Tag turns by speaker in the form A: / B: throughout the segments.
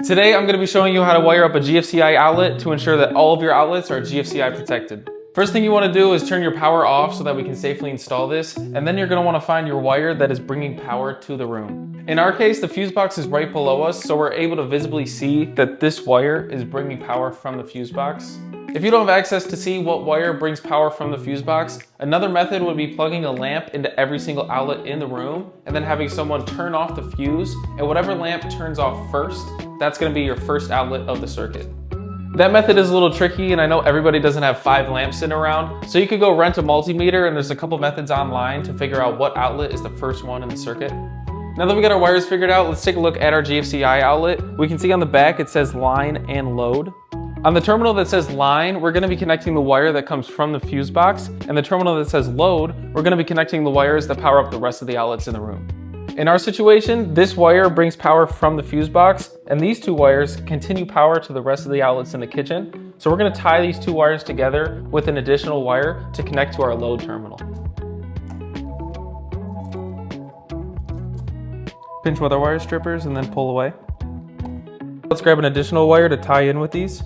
A: Today I'm going to be showing you how to wire up a GFCI outlet to ensure that all of your outlets are GFCI protected. First thing you want to do is turn your power off so that we can safely install this, and then you're going to want to find your wire that is bringing power to the room. In our case, the fuse box is right below us, so we're able to visibly see that this wire is bringing power from the fuse box. If you don't have access to see what wire brings power from the fuse box, another method would be plugging a lamp into every single outlet in the room and then having someone turn off the fuse, and whatever lamp turns off first, that's going to be your first outlet of the circuit. That method is a little tricky, and I know everybody doesn't have 5 lamps sitting around, so you could go rent a multimeter, and there's a couple methods online to figure out what outlet is the first one in the circuit. Now that we got our wires figured out, let's take a look at our GFCI outlet. We can see on the back it says line and load. On the terminal that says line, we're going to be connecting the wire that comes from the fuse box, and the terminal that says load, we're going to be connecting the wires that power up the rest of the outlets in the room. In our situation, this wire brings power from the fuse box, and these 2 wires continue power to the rest of the outlets in the kitchen. So we're going to tie these 2 wires together with an additional wire to connect to our load terminal. Pinch with our wire strippers and then pull away. Let's grab an additional wire to tie in with these.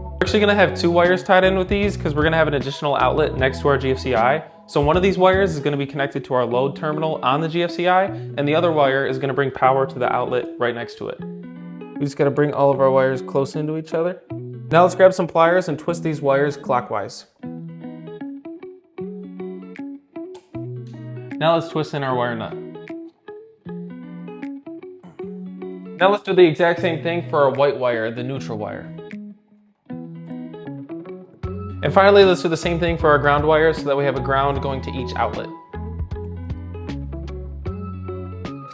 A: We're actually going to have 2 wires tied in with these because we're going to have an additional outlet next to our GFCI. So one of these wires is going to be connected to our load terminal on the GFCI, and the other wire is going to bring power to the outlet right next to it. We just got to bring all of our wires close into each other. Now let's grab some pliers and twist these wires clockwise. Now let's twist in our wire nut. Now let's do the exact same thing for our white wire, the neutral wire. And finally, let's do the same thing for our ground wire so that we have a ground going to each outlet.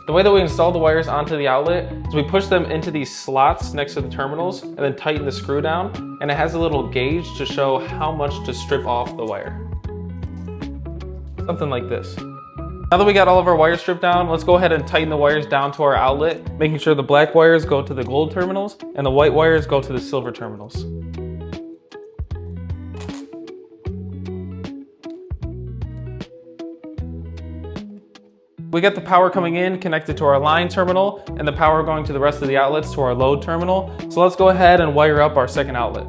A: The way that we install the wires onto the outlet is we push them into these slots next to the terminals and then tighten the screw down, and it has a little gauge to show how much to strip off the wire. Something like this. Now that we got all of our wires stripped down, let's go ahead and tighten the wires down to our outlet, making sure the black wires go to the gold terminals and the white wires go to the silver terminals. We got the power coming in connected to our line terminal and the power going to the rest of the outlets to our load terminal. So let's go ahead and wire up our second outlet.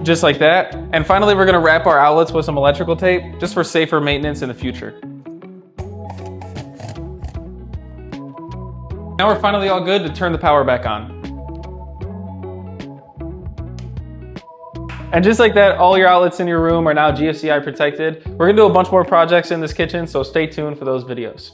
A: Just like that. And finally, we're going to wrap our outlets with some electrical tape just for safer maintenance in the future. Now we're finally all good to turn the power back on. And just like that, all your outlets in your room are now GFCI protected. We're going to do a bunch more projects in this kitchen, so stay tuned for those videos.